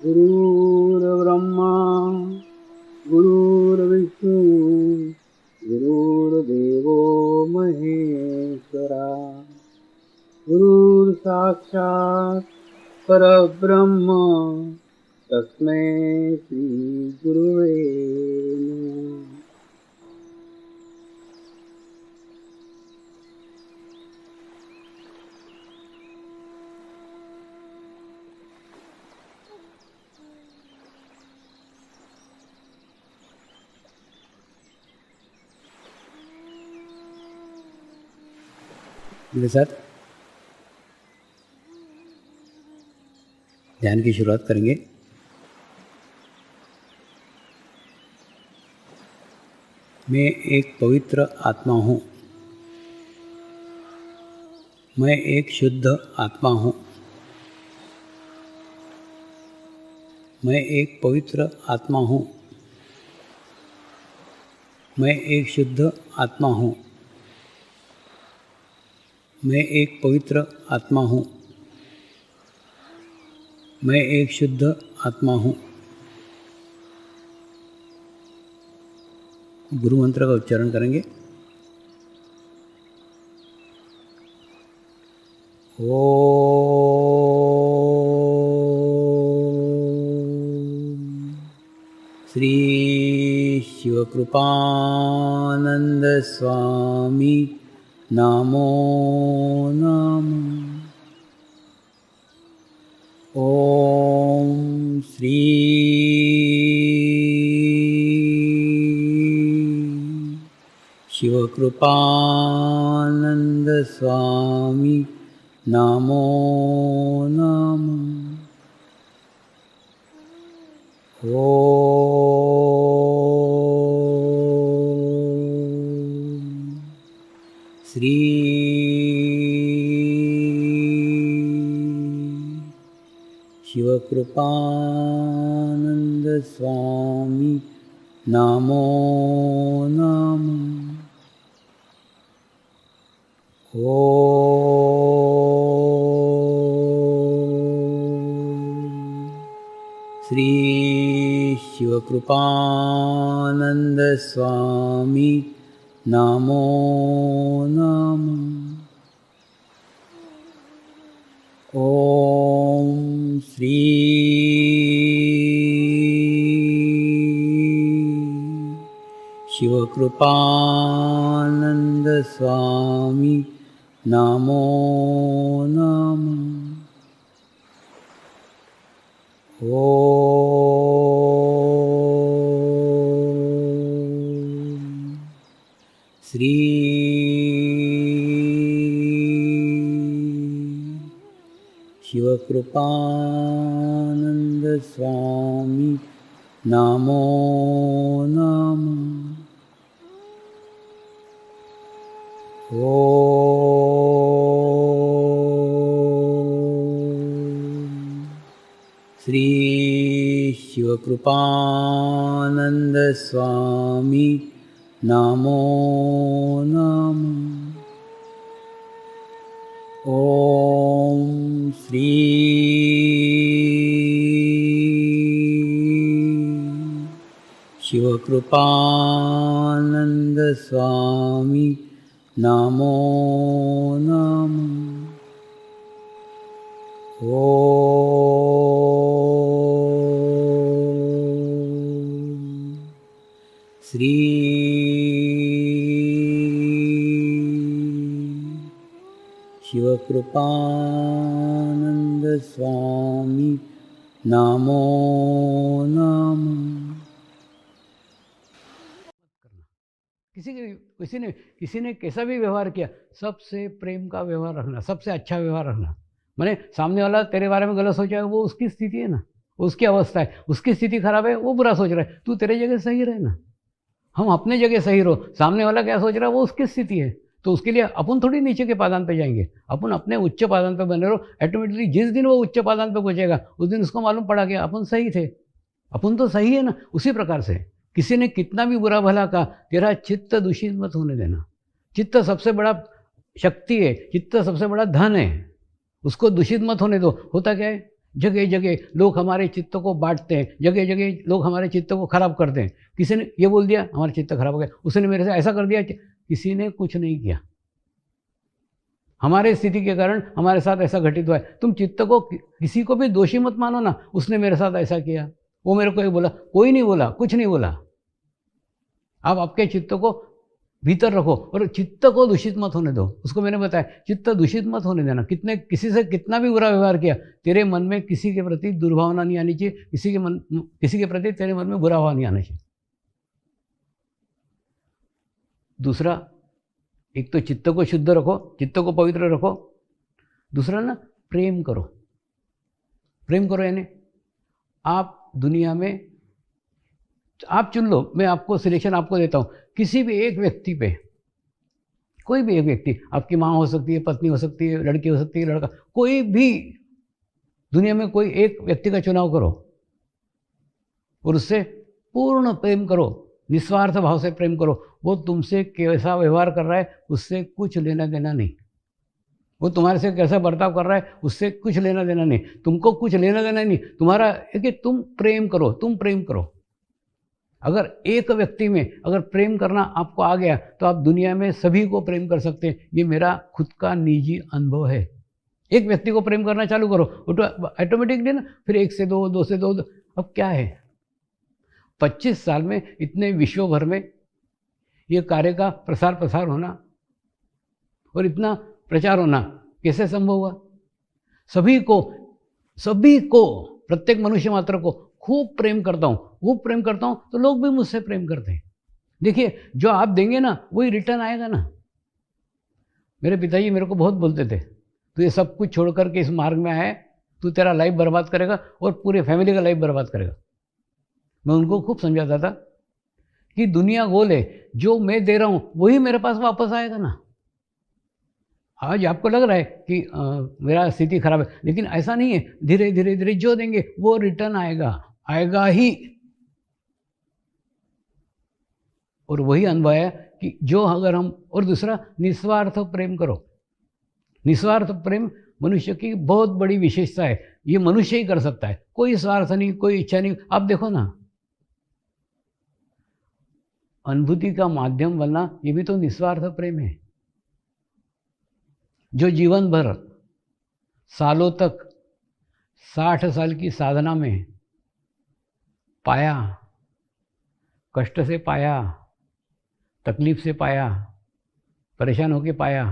गुरुर्ब्रह्मा गुरुर्विष्णु गुरुर्देवो महेश्वरा गुरुर्साक्षात् परब्रह्म तस्मै श्री गुरुवे नमः। मेरे साथ ध्यान की शुरुआत करेंगे। मैं एक पवित्र आत्मा हूँ। मैं एक शुद्ध आत्मा हूँ। मैं एक पवित्र आत्मा हूँ। मैं एक शुद्ध आत्मा हूँ। मैं एक पवित्र आत्मा हूँ। मैं एक शुद्ध आत्मा हूँ। गुरु मंत्र का उच्चारण करेंगे। ओम श्री शिवकृपानंद स्वामी नमो नमः। ओम श्री शिवकृपानंद स्वामी नमो नमः। ओम श्री शिवकृपानंद स्वामी नमो नमः। ओम श्री शिवकृपानंद स्वामी नमो नमः। ओम श्री शिवकृपानंद स्वामी नमो नमः। ओम श्री शिवकृपानंद स्वामी नमो नमः। ओम श्री शिवकृपानंद स्वामी नमो नमः। ओम श्री शिवकृपानंद स्वामी नमो नमः। ओम श्री शिवकृपानंद स्वामी नमो नमः। किसी ने कैसा भी व्यवहार किया, सबसे प्रेम का व्यवहार रखना, सबसे अच्छा व्यवहार रखना। माने सामने वाला तेरे बारे में गलत सोचा है, वो उसकी स्थिति है ना, उसकी अवस्था है, उसकी स्थिति खराब है, वो बुरा सोच रहा है, तू तेरे जगह सही रहे ना। हम अपने जगह सही रहो, सामने वाला क्या सोच रहा है वो उसकी स्थिति है, तो उसके लिए अपन थोड़ी नीचे के पादान पे जाएंगे, अपन अपने उच्च पादान पे बने रहो। ऑटोमेटिकली जिस दिन वो उच्च पादान पे पहुंचेगा उस दिन उसको मालूम पड़ा कि अपन सही थे, अपन तो सही है ना। उसी प्रकार से किसी ने कितना भी बुरा भला कहा, तेरा चित्त दूषित मत होने देना। चित्त सबसे बड़ा शक्ति है, चित्त सबसे बड़ा धन है, उसको दूषित मत होने दो। होता क्या है, जगह जगह लोग हमारे चित्त को बांटते हैं, जगह जगह लोग हमारे चित्त को खराब करते हैं। किसी ने ये बोल दिया हमारा चित्त खराब हो गया, उसने मेरे से ऐसा कर दिया, किसी ने कुछ नहीं किया। हमारे स्थिति के कारण हमारे साथ ऐसा घटित हुआ है। तुम चित्त को किसी को भी दोषी मत मानो ना, उसने मेरे साथ ऐसा किया, वो मेरे को ये बोला, कोई नहीं बोला, कुछ नहीं बोला। आप आपके चित्त को भीतर रखो और चित्त को दूषित मत होने दो। उसको मैंने बताया, चित्त दूषित मत होने देना। किसी से कितना भी बुरा व्यवहार किया, तेरे मन में किसी के प्रति दुर्भावना नहीं आनी चाहिए, किसी के प्रति तेरे मन में बुरा भाव नहीं आना चाहिए। दूसरा, एक तो चित्त को शुद्ध रखो, चित्त को पवित्र रखो। दूसरा ना, प्रेम करो। प्रेम करो यानी आप दुनिया में आप चुन लो, मैं आपको सिलेक्शन आपको देता हूँ, किसी भी एक व्यक्ति पे, कोई भी एक व्यक्ति, आपकी माँ हो सकती है, पत्नी हो सकती है, लड़की हो सकती है, लड़का, कोई भी दुनिया में कोई एक व्यक्ति का चुनाव करो और उससे पूर्ण प्रेम करो, निस्वार्थ भाव से प्रेम करो। वो तुमसे कैसा व्यवहार कर रहा है उससे कुछ लेना देना नहीं, वो तुम्हारे से कैसा बर्ताव कर रहा है उससे कुछ लेना देना नहीं, तुमको कुछ लेना देना नहीं। तुम्हारा है कि तुम प्रेम करो, तुम प्रेम करो। अगर एक व्यक्ति में अगर प्रेम करना आपको आ गया तो आप दुनिया में सभी को प्रेम कर सकते हैं। ये मेरा खुद का निजी अनुभव है। एक व्यक्ति को प्रेम करना चालू करो, ऑटोमेटिकली ना, फिर एक से दो, दो से दो। अब क्या है, 25 साल में इतने विश्व भर में ये कार्य का प्रसार होना और इतना प्रचार होना कैसे संभव हुआ? सभी को प्रत्येक मनुष्य मात्र को खूब प्रेम करता हूँ तो लोग भी मुझसे प्रेम करते हैं। देखिए, जो आप देंगे ना वही रिटर्न आएगा ना। मेरे पिताजी मेरे को बहुत बोलते थे, तू ये सब कुछ छोड़ करके इस मार्ग में आया है, तू तेरा लाइफ बर्बाद करेगा और पूरे फैमिली का लाइफ बर्बाद करेगा। मैं उनको खूब समझाता था कि दुनिया गोल है, जो मैं दे रहा हूँ वही मेरे पास वापस आएगा ना। आज आपको लग रहा है कि मेरा स्थिति खराब है, लेकिन ऐसा नहीं है। धीरे धीरे जो देंगे वो रिटर्न आएगा ही। और वही अनुभव है कि जो अगर हम, और दूसरा, निस्वार्थ प्रेम करो। निस्वार्थ प्रेम मनुष्य की बहुत बड़ी विशेषता है। ये मनुष्य ही कर सकता है, कोई स्वार्थ नहीं, कोई इच्छा नहीं। आप देखो ना, अनुभूति का माध्यम बनना ये भी तो निस्वार्थ प्रेम है। जो जीवन भर सालों तक 60 साल की साधना में पाया, कष्ट से पाया, तकलीफ से पाया, परेशान होकर पाया,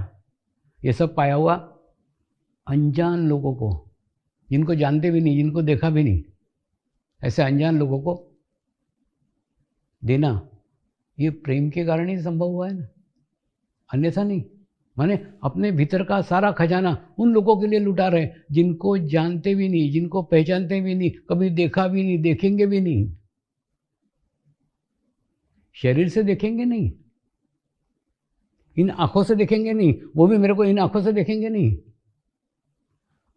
ये सब पाया हुआ अनजान लोगों को, जिनको जानते भी नहीं, जिनको देखा भी नहीं, ऐसे अनजान लोगों को देना, ये प्रेम के कारण ही संभव हुआ है ना, अन्यथा नहीं। माने अपने भीतर का सारा खजाना उन लोगों के लिए लुटा रहे हैं जिनको जानते भी नहीं, जिनको पहचानते भी नहीं, कभी देखा भी नहीं, देखेंगे भी नहीं, शरीर से देखेंगे नहीं, इन आंखों से देखेंगे नहीं, वो भी मेरे को इन आंखों से देखेंगे नहीं।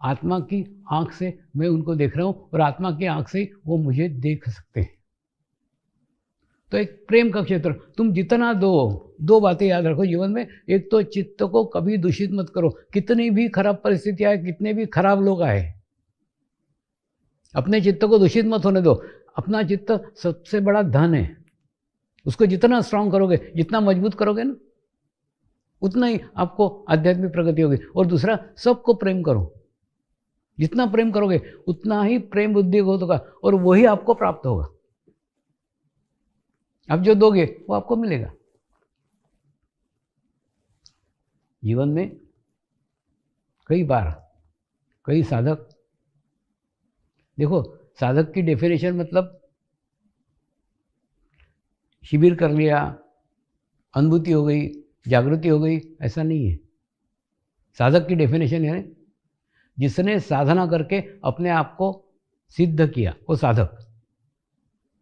आत्मा की आंख से मैं उनको देख रहा हूँ और आत्मा की आंख से वो मुझे देख सकते हैं। तो एक प्रेम का क्षेत्र, तुम जितना दो बातें याद रखो जीवन में। एक तो चित्त को कभी दूषित मत करो, कितनी भी खराब परिस्थिति आए, कितने भी खराब लोग आए, अपने चित्त को दूषित मत होने दो। अपना चित्त सबसे बड़ा धन है, उसको जितना स्ट्रांग करोगे, जितना मजबूत करोगे ना, उतना ही आपको आध्यात्मिक प्रगति होगी। और दूसरा, सबको प्रेम करो, जितना प्रेम करोगे उतना ही प्रेम बुद्धि होगा और वही आपको प्राप्त होगा। आप जो दोगे वो आपको मिलेगा। जीवन में कई बार कई साधक, देखो, साधक की डेफिनेशन मतलब शिविर कर लिया, अनुभूति हो गई, जागृति हो गई, ऐसा नहीं है। साधक की डेफिनेशन है जिसने साधना करके अपने आप को सिद्ध किया, वो साधक।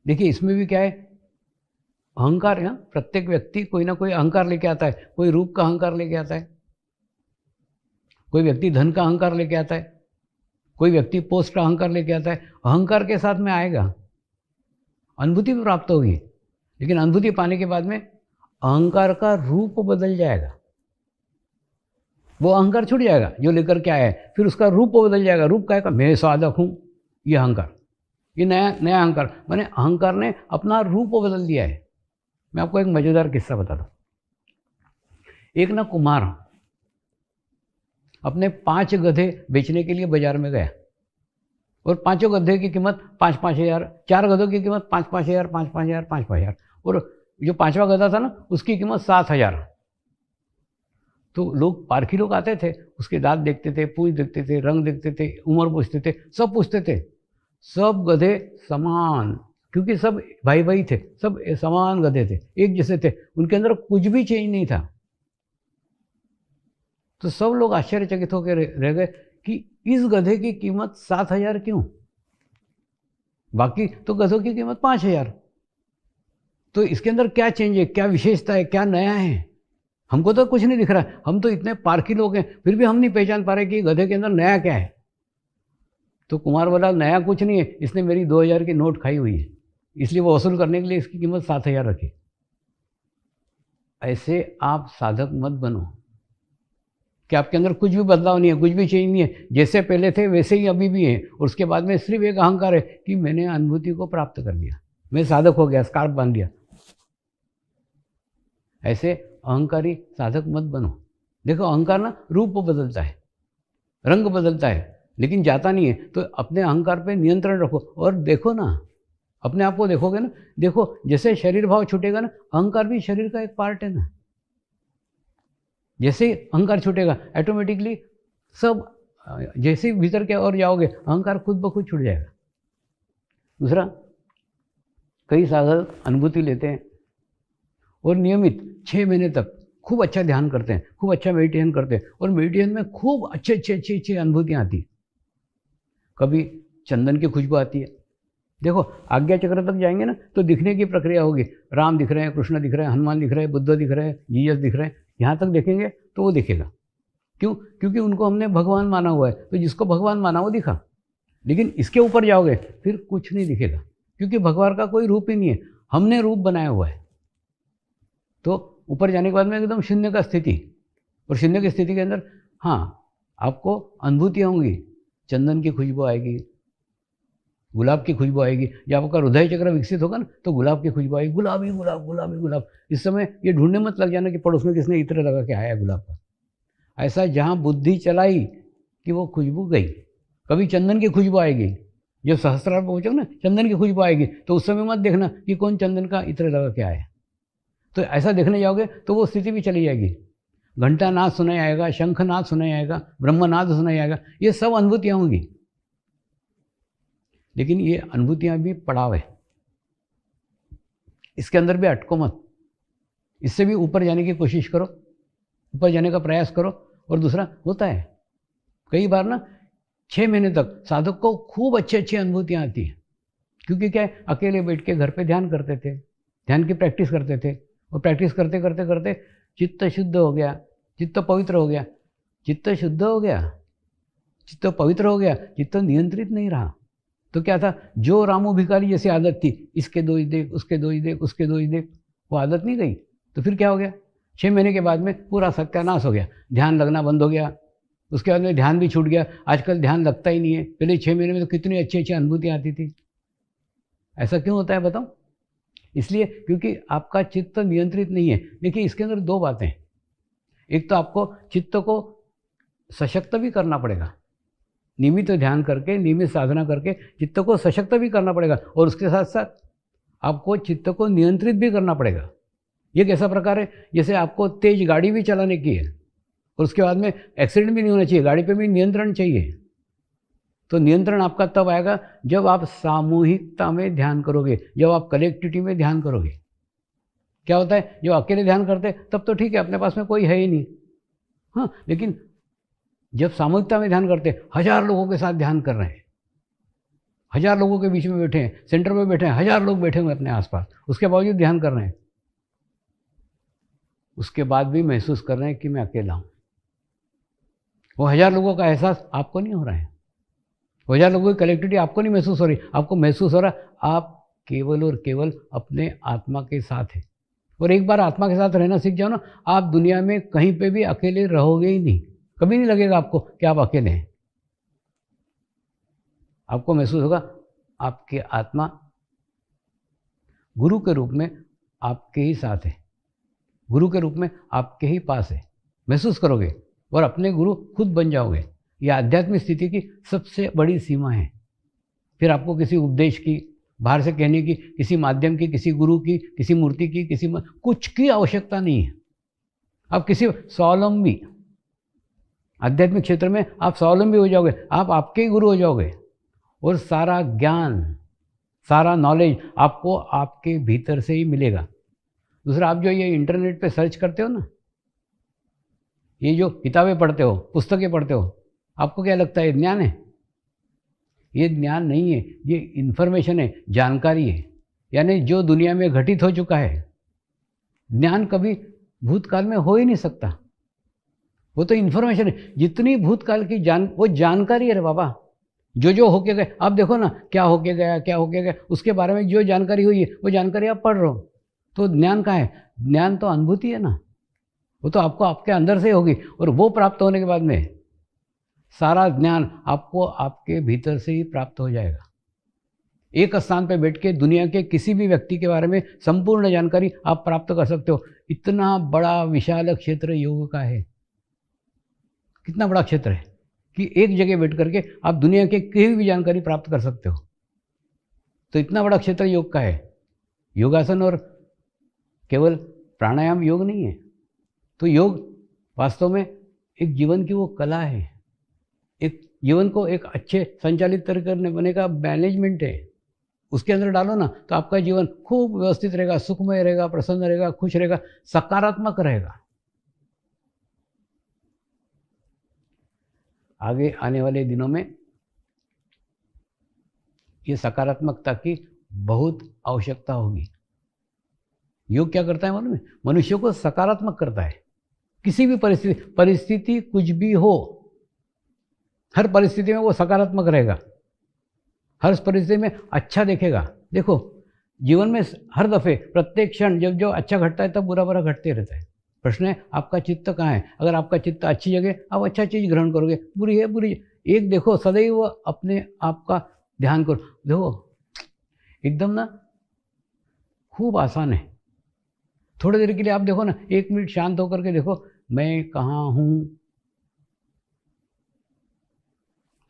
देखिए, इसमें भी क्या है, अहंकार है। प्रत्येक व्यक्ति कोई ना कोई अहंकार लेके आता है। कोई रूप का अहंकार लेके आता है, कोई व्यक्ति धन का अहंकार लेके आता है, कोई व्यक्ति पोस्ट का अहंकार लेके आता है। अहंकार के साथ में आएगा, अनुभूति भी प्राप्त होगी, लेकिन अनुभूति पाने के बाद में अहंकार का रूप बदल जाएगा। वो अहंकार छूट जाएगा जो लेकर के आया है। फिर उसका रूप बदल जाएगा। रूप क्या है? मैं साधक हूँ, ये अहंकार, ये नया नया अहंकार। मैंने अहंकार ने अपना रूप बदल दिया है। मैं आपको एक मज़ेदार किस्सा बताता हूँ। एक ना कुम्हार अपने 5 गधे बेचने के लिए बाजार में गया और पाँचों गधे की कीमत 5-5 हज़ार, 4 गधों की कीमत 5-5 हज़ार, 5-5 हज़ार, 5-5 हज़ार, और जो 5वां गधा था ना उसकी कीमत 7,000। तो लोग पारखी लोग आते थे, उसके दांत देखते थे, पूंछ देखते थे, रंग देखते थे, उम्र पूछते थे, सब पूछते थे। सब गधे समान, क्योंकि सब भाई भाई थे, सब समान गधे थे, एक जैसे थे, उनके अंदर कुछ भी चेंज नहीं था। तो सब लोग आश्चर्यचकित होकर रह गए कि इस गधे की कीमत 7,000 क्यों? बाकी तो गधों की कीमत 5,000। तो इसके अंदर क्या चेंज है, क्या विशेषता है, क्या नया है? हमको तो कुछ नहीं दिख रहा है। हम तो इतने पारखी लोग हैं, फिर भी हम नहीं पहचान पा रहे कि गधे के अंदर नया क्या है। तो कुमार बोला, नया कुछ नहीं है, इसने मेरी 2,000 की नोट खाई हुई है, इसलिए वो वसूल करने के लिए इसकी कीमत 7,000 रखी। ऐसे आप साधक मत बनो कि आपके अंदर कुछ भी बदलाव नहीं है, कुछ भी चेंज नहीं है, जैसे पहले थे वैसे ही अभी भी हैं, और उसके बाद में सिर्फ एक अहंकार है कि मैंने अनुभूति को प्राप्त कर लिया, मैं साधक हो गया, स्कार्फ बांध दिया। ऐसे अहंकारी साधक मत बनो। देखो अहंकार ना रूप बदलता है, रंग बदलता है, लेकिन जाता नहीं है। तो अपने अहंकार पे नियंत्रण रखो और देखो ना, अपने आप को देखोगे ना, देखो जैसे शरीर भाव छूटेगा ना, अहंकार भी शरीर का एक पार्ट है ना। जैसे ही अहंकार छूटेगा ऑटोमेटिकली सब, जैसे ही भीतर के और जाओगे अहंकार खुद ब खुद छूट जाएगा। दूसरा, कई साधक अनुभूति लेते हैं और नियमित 6 महीने तक खूब अच्छा ध्यान करते हैं, खूब अच्छा मेडिटेशन करते हैं, और मेडिटेशन में खूब अच्छी अनुभूतियाँ आती हैं। कभी चंदन की खुशबू आती है। देखो आज्ञा चक्र तक जाएंगे ना तो दिखने की प्रक्रिया होगी। राम दिख रहे हैं, कृष्ण दिख रहे हैं, हनुमान दिख रहे हैं, बुद्ध दिख रहे हैं, जीसस दिख रहे हैं, यहाँ तक देखेंगे तो वो दिखेगा। क्यों? क्योंकि उनको हमने भगवान माना हुआ है, तो जिसको भगवान माना वो दिखा। लेकिन इसके ऊपर जाओगे फिर कुछ नहीं दिखेगा, क्योंकि भगवान का कोई रूप ही नहीं है, हमने रूप बनाया हुआ है। तो ऊपर जाने के बाद में एकदम शून्य का स्थिति, और शून्य की स्थिति के अंदर हाँ आपको अनुभूतियाँ होंगी। चंदन की खुशबू आएगी, गुलाब की खुशबू आएगी। जब आपका हृदय चक्र विकसित होगा ना तो गुलाब की खुशबू आएगी, गुलाबी गुलाब, गुलाबी गुलाब। इस समय ये ढूंढने मत लग जाना कि पड़ोस में किसने इत्र लगा के आया गुलाब का। ऐसा जहाँ बुद्धि चलाई कि वो खुशबू गई। कभी चंदन की खुशबू आएगी, जब सहस्त्रार पहुँचो ना चंदन की खुशबू आएगी, तो उस समय मत देखना कि कौन चंदन का इत्र लगा के आया। तो ऐसा देखने जाओगे तो वो स्थिति भी चली जाएगी। घंटा नाद सुनाई आएगा, शंख नाद सुनाई आएगा, ब्रह्मनाद सुनाई आएगा, ये सब अनुभूतियाँ होंगी। लेकिन ये अनुभूतियाँ भी पड़ाव है, इसके अंदर भी अटको मत, इससे भी ऊपर जाने की कोशिश करो, ऊपर जाने का प्रयास करो। और दूसरा होता है कई बार ना 6 महीने तक साधक को खूब अच्छी अनुभूतियाँ आती हैं, क्योंकि क्या है, अकेले बैठ के घर पे ध्यान करते थे, ध्यान की प्रैक्टिस करते थे, और प्रैक्टिस करते करते करते चित्त शुद्ध हो गया, चित्त पवित्र हो गया। चित्त शुद्ध हो गया, चित्त पवित्र हो गया, चित्त नियंत्रित नहीं रहा। तो क्या था, जो रामू भिखारी जैसी आदत थी, इसके दो ही देख, उसके दो ही देख, उसके दो ही देख, वो आदत नहीं गई। तो फिर क्या हो गया, 6 महीने के बाद में पूरा सत्यानाश हो गया, ध्यान लगना बंद हो गया। उसके बाद में ध्यान भी छूट गया, आजकल ध्यान लगता ही नहीं है। पहले 6 महीने में तो कितनी अच्छी अनुभूतियाँ आती थी। ऐसा क्यों होता है बताओ? इसलिए क्योंकि आपका चित्त नियंत्रित नहीं है। देखिए इसके अंदर 2 बातें हैं। एक तो आपको चित्त को सशक्त भी करना पड़ेगा, नियमित ध्यान करके, नियमित साधना करके चित्त को सशक्त भी करना पड़ेगा, और उसके साथ साथ आपको चित्त को नियंत्रित भी करना पड़ेगा। ये कैसा प्रकार है, जैसे आपको तेज गाड़ी भी चलाने की है और उसके बाद में एक्सीडेंट भी नहीं होना चाहिए, गाड़ी पे भी नियंत्रण चाहिए। तो नियंत्रण आपका तब आएगा जब आप सामूहिकता में ध्यान करोगे, जब आप कलेक्टिविटी में ध्यान करोगे। क्या होता है, जब अकेले ध्यान करते तब तो ठीक है, अपने पास में कोई है ही नहीं, हाँ, लेकिन जब सामूहिकता में ध्यान करते, 1000 लोगों के साथ ध्यान कर रहे हैं, 1000 लोगों के बीच में बैठे हैं, सेंटर में बैठे हैं, 1000 लोग बैठे हुए अपने आसपास, उसके बावजूद ध्यान कर रहे हैं, उसके बाद भी महसूस कर रहे हैं कि मैं अकेला हूँ। वो 1000 लोगों का एहसास आपको नहीं हो रहा है, 1000 लोगों की कलेक्टिविटी आपको नहीं महसूस हो रही, आपको महसूस हो रहा आप केवल और केवल अपने आत्मा के साथ है। और एक बार आत्मा के साथ रहना सीख जाओ ना, आप दुनिया में कहीं पे भी अकेले रहोगे ही नहीं। कभी नहीं लगेगा आपको कि आप अकेले हैं। आपको महसूस होगा आपकी आत्मा गुरु के रूप में आपके ही साथ है, गुरु के रूप में आपके ही पास है। महसूस करोगे और अपने गुरु खुद बन जाओगे। यह आध्यात्मिक स्थिति की सबसे बड़ी सीमा है। फिर आपको किसी उपदेश की, बाहर से कहने की, किसी माध्यम की, किसी गुरु की, किसी मूर्ति की, कुछ की आवश्यकता नहीं है। आप किसी स्वावलंबी, आध्यात्मिक क्षेत्र में आप स्वावलंबी हो जाओगे, आप आपके ही गुरु हो जाओगे और सारा ज्ञान, सारा नॉलेज आपको आपके भीतर से ही मिलेगा। दूसरा, आप जो ये इंटरनेट पे सर्च करते हो ना, ये जो किताबें पढ़ते हो, पुस्तकें पढ़ते हो, आपको क्या लगता है ये ज्ञान है? ये ज्ञान नहीं है, ये इन्फॉर्मेशन है, जानकारी है। यानी जो दुनिया में घटित हो चुका है। ज्ञान कभी भूतकाल में हो ही नहीं सकता, वो तो इन्फॉर्मेशन है। जितनी भूतकाल की वो जानकारी है रे बाबा। जो होके गए, आप देखो ना क्या होके गया, क्या होके गया, उसके बारे में जो जानकारी हुई है वो जानकारी आप पढ़ रहे हो। तो ज्ञान कहाँ है? ज्ञान तो अनुभूति है ना, वो तो आपको आपके अंदर से होगी। और वो प्राप्त होने के बाद में सारा ज्ञान आपको आपके भीतर से ही प्राप्त हो जाएगा। एक स्थान पे बैठ के दुनिया के किसी भी व्यक्ति के बारे में संपूर्ण जानकारी आप प्राप्त कर सकते हो। इतना बड़ा विशाल क्षेत्र योग का है। कितना बड़ा क्षेत्र है कि एक जगह बैठ करके आप दुनिया के कहीं भी जानकारी प्राप्त कर सकते हो। तो इतना बड़ा क्षेत्र योग का है। योगासन और केवल प्राणायाम योग नहीं है। तो योग वास्तव में एक जीवन की वो कला है, एक जीवन को एक अच्छे संचालित करने का मैनेजमेंट है। उसके अंदर डालो ना तो आपका जीवन खूब व्यवस्थित रहेगा, सुखमय रहेगा, प्रसन्न रहेगा, खुश रहेगा, सकारात्मक रहेगा। आगे आने वाले दिनों में ये सकारात्मकता की बहुत आवश्यकता होगी। योग क्या करता है मालूम है? मनुष्य को सकारात्मक करता है। किसी भी परिस्थिति कुछ भी हो, हर परिस्थिति में वो सकारात्मक रहेगा, हर परिस्थिति में अच्छा देखेगा। देखो जीवन में हर दफ़े प्रत्येक क्षण जब जो अच्छा घटता है तब बुरा बुरा घटते रहता है। प्रश्न है आपका चित्त कहाँ है? अगर आपका चित्त अच्छी जगह, आप अच्छा चीज़ ग्रहण करोगे, बुरी है बुरी। एक देखो सदैव अपने आप का ध्यान करो। देखो एकदम ना खूब आसान है। थोड़ी देर के लिए आप देखो ना, 1 मिनट शांत होकर के देखो मैं कहाँ हूँ।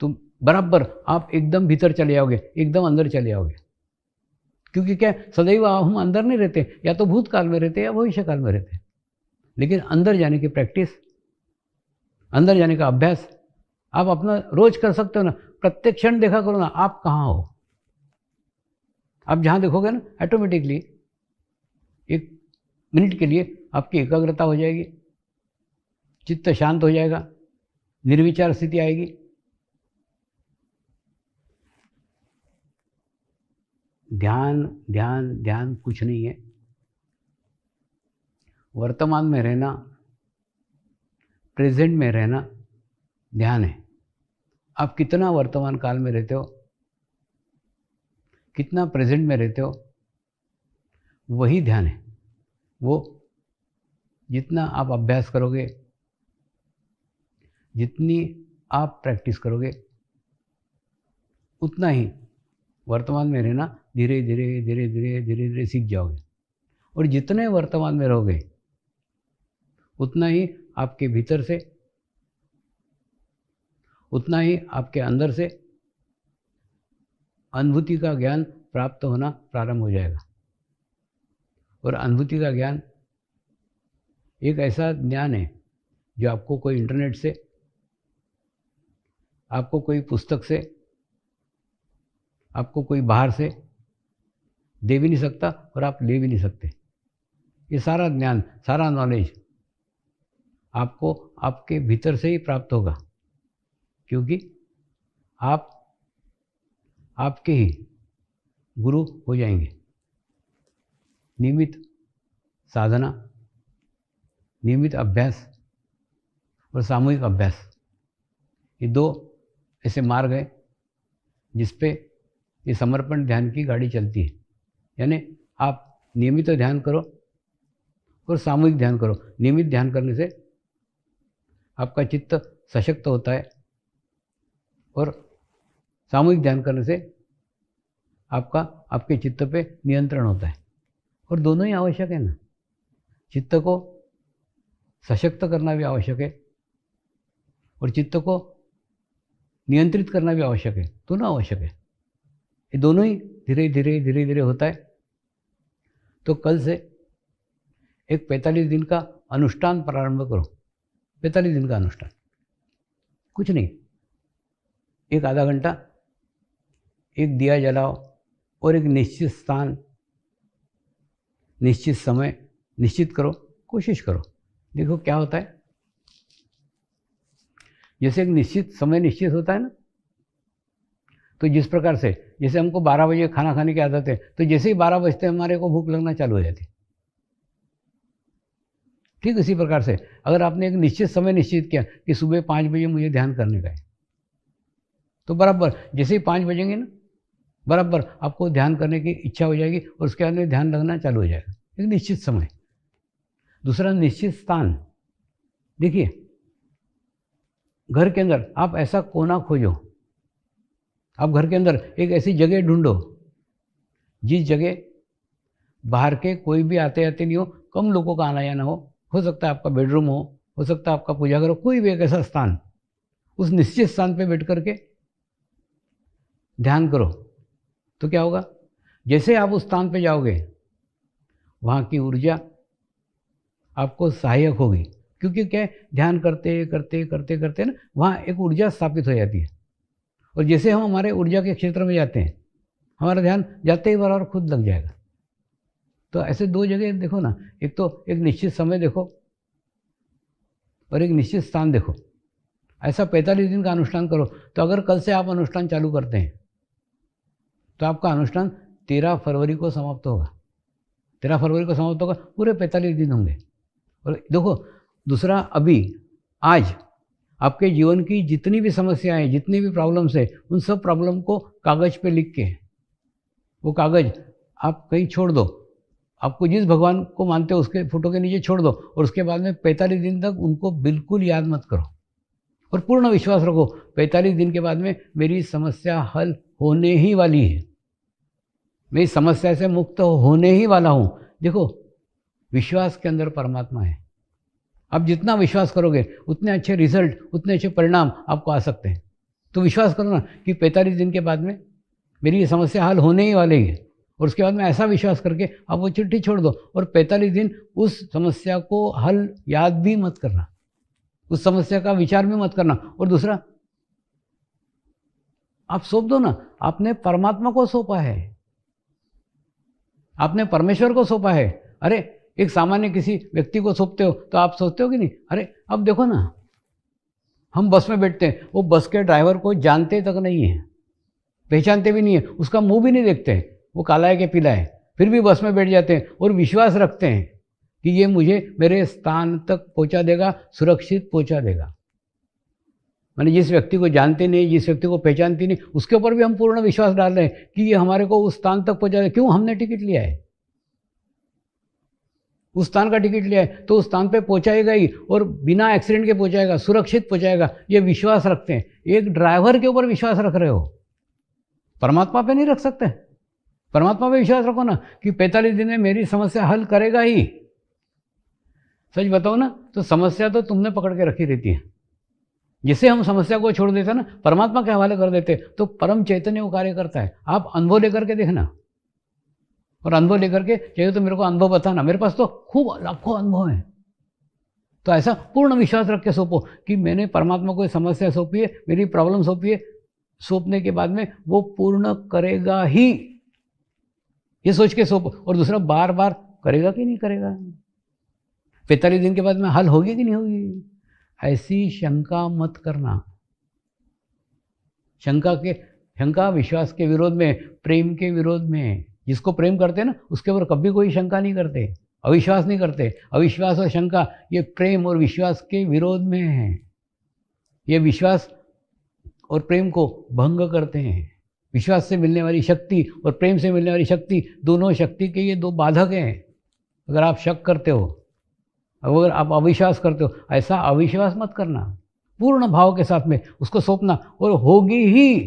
तुम बराबर आप एकदम भीतर चले जाओगे, एकदम अंदर चले जाओगे। क्योंकि क्या सदैव हम अंदर नहीं रहते, या तो भूतकाल में रहते या भविष्य काल में रहते। लेकिन अंदर जाने की प्रैक्टिस, अंदर जाने का अभ्यास आप अपना रोज कर सकते हो ना। प्रत्येक क्षण देखा करो ना आप कहाँ हो। आप जहाँ देखोगे ना ऑटोमेटिकली 1 मिनट के लिए आपकी एकाग्रता हो जाएगी, चित्त शांत हो जाएगा, निर्विचार स्थिति आएगी। ध्यान ध्यान ध्यान कुछ नहीं है। वर्तमान में रहना, प्रेजेंट में रहना ध्यान है। आप कितना वर्तमान काल में रहते हो, कितना प्रेजेंट में रहते हो, वही ध्यान है। वो जितना आप अभ्यास करोगे, जितनी आप प्रैक्टिस करोगे, उतना ही वर्तमान में रहना धीरे धीरे धीरे धीरे धीरे धीरे सीख जाओगे। और जितने वर्तमान में रहोगे उतना ही आपके भीतर से, उतना ही आपके अंदर से अनुभूति का ज्ञान प्राप्त होना प्रारंभ हो जाएगा। और अनुभूति का ज्ञान एक ऐसा ज्ञान है जो आपको कोई इंटरनेट से, आपको कोई पुस्तक से, आपको कोई बाहर से दे भी नहीं सकता और आप ले भी नहीं सकते। ये सारा ज्ञान, सारा नॉलेज आपको आपके भीतर से ही प्राप्त होगा, क्योंकि आप आपके ही गुरु हो जाएंगे। नियमित साधना, नियमित अभ्यास और सामूहिक अभ्यास, ये 2 ऐसे मार्ग हैं जिस पे ये समर्पण ध्यान की गाड़ी चलती है। यानी आप नियमित ध्यान करो और सामूहिक ध्यान करो। नियमित ध्यान करने से आपका चित्त सशक्त होता है और सामूहिक ध्यान करने से आपके चित्त पे नियंत्रण होता है। और दोनों ही आवश्यक है ना, चित्त को सशक्त करना भी आवश्यक है और चित्त को नियंत्रित करना भी आवश्यक है, दोनों आवश्यक है। ये दोनों ही धीरे धीरे होता है। तो कल से एक 45 दिन का अनुष्ठान प्रारंभ करो। 45 दिन का अनुष्ठान, कुछ नहीं, एक आधा घंटा एक दिया जलाओ और एक निश्चित स्थान, निश्चित समय निश्चित करो, कोशिश करो, देखो क्या होता है। जैसे एक निश्चित समय निश्चित होता है ना, तो जिस प्रकार से जैसे हमको 12 बजे खाना खाने की आदत है, तो जैसे ही 12 बजते हमारे को भूख लगना चालू हो जाती है। ठीक इसी प्रकार से अगर आपने एक निश्चित समय निश्चित किया कि सुबह 5 बजे मुझे ध्यान करने का है, तो बराबर जैसे ही 5 बजेंगे ना, बराबर आपको ध्यान करने की इच्छा हो जाएगी और उसके बाद में ध्यान लगना चालू हो जाएगा। एक निश्चित समय। दूसरा, निश्चित स्थान। देखिए, घर के अंदर आप ऐसा कोना खोजो, आप घर के अंदर एक ऐसी जगह ढूंढो जिस जगह बाहर के कोई भी आते जाते नहीं हो, कम लोगों का आना जाना हो सकता है आपका बेडरूम हो सकता है आपका पूजा घर हो, कोई भी एक ऐसा स्थान, उस निश्चित स्थान पे बैठ करके ध्यान करो। तो क्या होगा, जैसे आप उस स्थान पे जाओगे वहाँ की ऊर्जा आपको सहायक होगी, क्योंकि क्या है, ध्यान करते करते करते करते ना वहाँ एक ऊर्जा स्थापित हो जाती है। और जैसे हम हमारे ऊर्जा के क्षेत्र में जाते हैं, हमारा ध्यान जाते ही बराबर खुद लग जाएगा। तो ऐसे दो जगह देखो ना, एक तो एक निश्चित समय देखो और एक निश्चित स्थान देखो। ऐसा 45 दिन का अनुष्ठान करो। तो अगर कल से आप अनुष्ठान चालू करते हैं तो आपका अनुष्ठान 13 फरवरी को समाप्त होगा। 13 फरवरी को समाप्त होगा, पूरे 45 दिन होंगे। और देखो दूसरा, अभी आज आपके जीवन की जितनी भी समस्याएं, जितनी भी प्रॉब्लम्स है, उन सब प्रॉब्लम को कागज़ पे लिख के वो कागज़ आप कहीं छोड़ दो, आपको जिस भगवान को मानते हो उसके फोटो के नीचे छोड़ दो और उसके बाद में 45 दिन तक उनको बिल्कुल याद मत करो और पूर्ण विश्वास रखो 45 दिन के बाद में मेरी समस्या हल होने ही वाली है, मैं इस समस्या से मुक्त होने ही वाला हूँ। देखो, विश्वास के अंदर परमात्मा है। आप जितना विश्वास करोगे उतने अच्छे रिजल्ट, उतने अच्छे परिणाम आपको आ सकते हैं। तो विश्वास करो ना कि 45 दिन के बाद में मेरी ये समस्या हल होने ही वाली है। और उसके बाद में ऐसा विश्वास करके आप वो चिट्ठी छोड़ दो और 45 दिन उस समस्या को हल याद भी मत करना, उस समस्या का विचार भी मत करना। और दूसरा, आप सौंप दो ना, आपने परमात्मा को सौंपा है, आपने परमेश्वर को सौंपा है। अरे एक सामान्य किसी व्यक्ति को सौंपते हो तो आप सोचते हो कि नहीं, अरे अब देखो ना, हम बस में बैठते हैं, वो बस के ड्राइवर को जानते तक नहीं है, पहचानते भी नहीं है, उसका मुंह भी नहीं देखते हैं, वो काला है कि पीला है, फिर भी बस में बैठ जाते हैं और विश्वास रखते हैं कि ये मुझे मेरे स्थान तक पहुंचा देगा, सुरक्षित पहुंचा देगा। मैंने जिस व्यक्ति को जानते नहीं, जिस व्यक्ति को पहचानती नहीं, उसके ऊपर भी हम पूर्ण विश्वास डाल रहे हैं कि ये हमारे को उस स्थान तक पहुंचा देगा। क्यों? हमने टिकट लिया है, उस स्थान का टिकट लिया है तो उस स्थान पे पहुंचाएगा ही और बिना एक्सीडेंट के पहुंचाएगा, सुरक्षित पहुंचाएगा, ये विश्वास रखते हैं। एक ड्राइवर के ऊपर विश्वास रख रहे हो, परमात्मा पे नहीं रख सकते। परमात्मा पे विश्वास रखो ना कि 45 दिन में मेरी समस्या हल करेगा ही। सच बताओ ना, तो समस्या तो तुमने पकड़ के रखी रहती है। जिसे हम समस्या को छोड़ देते हैं ना, परमात्मा के हवाले कर देते, तो परम चैतन्य वो कार्य करता है। आप अनुभव लेकर के देखना, और अनुभव लेकर के चाहिए तो मेरे को अनुभव बताना, मेरे पास तो खूब लाखों अनुभव हैं। तो ऐसा पूर्ण विश्वास रख के सौंपो कि मैंने परमात्मा को समस्या सौंपी है, मेरी प्रॉब्लम सौंपी है, सौंपने के बाद में वो पूर्ण करेगा ही, ये सोच के सौंपो। और दूसरा, बार बार करेगा कि नहीं करेगा, 45 दिन के बाद में हल होगी कि नहीं होगी, ऐसी शंका मत करना। शंका विश्वास के विरोध में, प्रेम के विरोध में। जिसको प्रेम करते हैं ना, उसके ऊपर कभी कोई शंका नहीं करते, अविश्वास नहीं करते। अविश्वास और शंका ये प्रेम और विश्वास के विरोध में है। ये विश्वास और प्रेम को भंग करते हैं। विश्वास से मिलने वाली शक्ति और प्रेम से मिलने वाली शक्ति, दोनों शक्ति के ये दो बाधक हैं। अगर आप शक करते हो, अगर आप अविश्वास करते हो, ऐसा अविश्वास मत करना। पूर्ण भाव के साथ में उसको सौंपना, और होगी ही।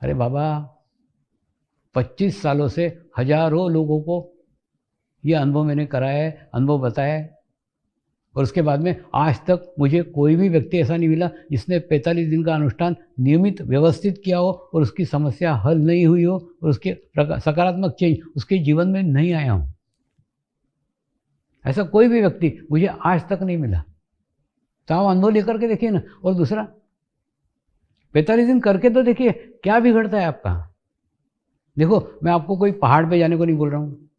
अरे बाबा, 25 सालों से हजारों लोगों को ये अनुभव मैंने कराया है, अनुभव बताया है, और उसके बाद में आज तक मुझे कोई भी व्यक्ति ऐसा नहीं मिला जिसने 45 दिन का अनुष्ठान नियमित व्यवस्थित किया हो और उसकी समस्या हल नहीं हुई हो और उसके सकारात्मक चेंज उसके जीवन में नहीं आया हो। ऐसा कोई भी व्यक्ति मुझे आज तक नहीं मिला। तो आप अनुभव लेकर के देखिए ना। और दूसरा, 45 दिन करके तो देखिए क्या बिगड़ता है आपका। देखो, मैं आपको कोई पहाड़ पे जाने को नहीं बोल रहा हूँ,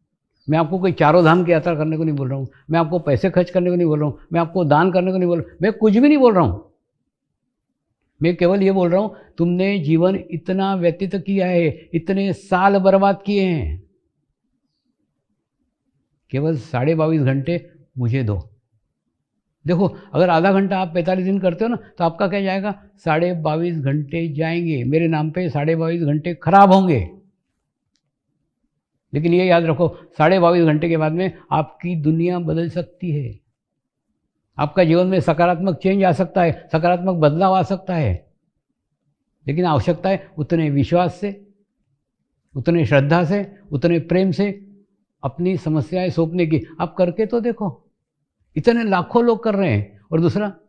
मैं आपको कोई चारों धाम की यात्रा करने को नहीं बोल रहा हूँ, मैं आपको पैसे खर्च करने को नहीं बोल रहा हूँ, मैं आपको दान करने को नहीं बोल रहा हूँ, मैं कुछ भी नहीं बोल रहा हूँ। मैं केवल ये बोल रहा हूँ, तुमने जीवन इतना व्यतीत किया है, इतने साल बर्बाद किए हैं, केवल 22.5 घंटे मुझे दो। देखो, अगर आधा घंटा आप 45 दिन करते हो ना, तो आपका क्या जाएगा, 22.5 घंटे जाएंगे, मेरे नाम पे 22.5 घंटे खराब होंगे। लेकिन ये याद रखो, 22.5 घंटे के बाद में आपकी दुनिया बदल सकती है, आपका जीवन में सकारात्मक चेंज आ सकता है, सकारात्मक बदलाव आ सकता है। लेकिन आवश्यकता है उतने विश्वास से, उतने श्रद्धा से, उतने प्रेम से अपनी समस्याएं सौंपने की। आप करके तो देखो, इतने लाखों लोग कर रहे हैं। और दूसरा,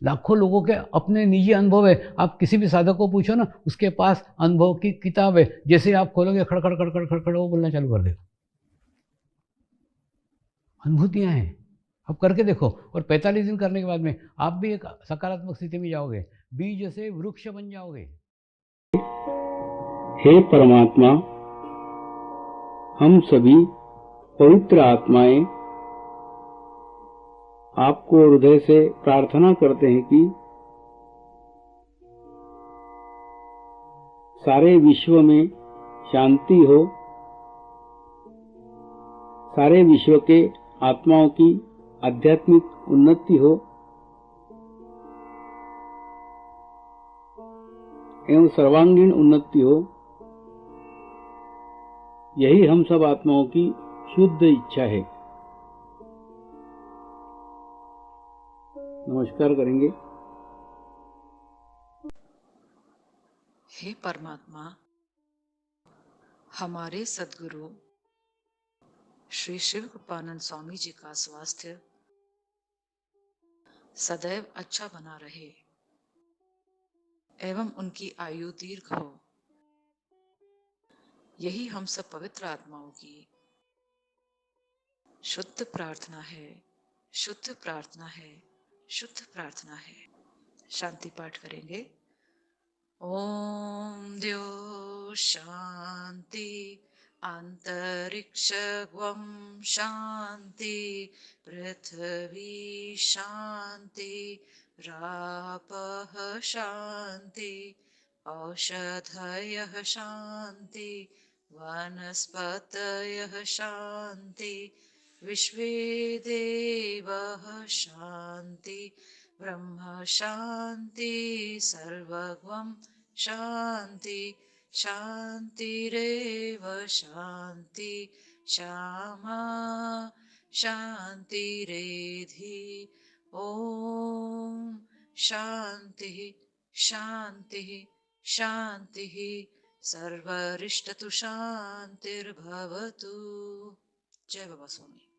लाखों लोगों के अपने निजी अनुभव है। आप किसी भी साधक को पूछो ना, उसके पास अनुभव की किताब है, जैसे आप खोलोगे खड़खड़ खड़खड़ खड़खड़ वो बोलना चालू कर देगा। अनुभूतियां हैं, आप करके देखो। और 45 दिन करने के बाद में आप भी एक सकारात्मक स्थिति में जाओगे, बीज से वृक्ष बन जाओगे। हे परमात्मा, हम सभी पवित्र आत्माएं आपको हृदय से प्रार्थना करते हैं कि सारे विश्व में शांति हो, सारे विश्व के आत्माओं की आध्यात्मिक उन्नति हो एवं सर्वांगीण उन्नति हो। यही हम सब आत्माओं की शुद्ध इच्छा है। नमस्कार करेंगे। हे परमात्मा, हमारे सद्गुरु श्री शिव कृपानंद स्वामी जी का स्वास्थ्य सदैव अच्छा बना रहे एवं उनकी आयु दीर्घ हो, यही हम सब पवित्र आत्माओं की शुद्ध प्रार्थना है, शुद्ध प्रार्थना है, शुद्ध प्रार्थना है। शांति पाठ करेंगे। ओम द्यो शांति अंतरिक्षगं शांति पृथ्वी शांति रापः शांति औषधयः शांति वनस्पतयः शांति विश्वे देवः शांति ब्रह्म शांति सर्वगं शांति शांतिरेव शांति श्यामा शांतिरेधि। ओम शांति शांति शांति सर्वरिष्टतु शांतिर्भवतु। जय बाबा स्वामी।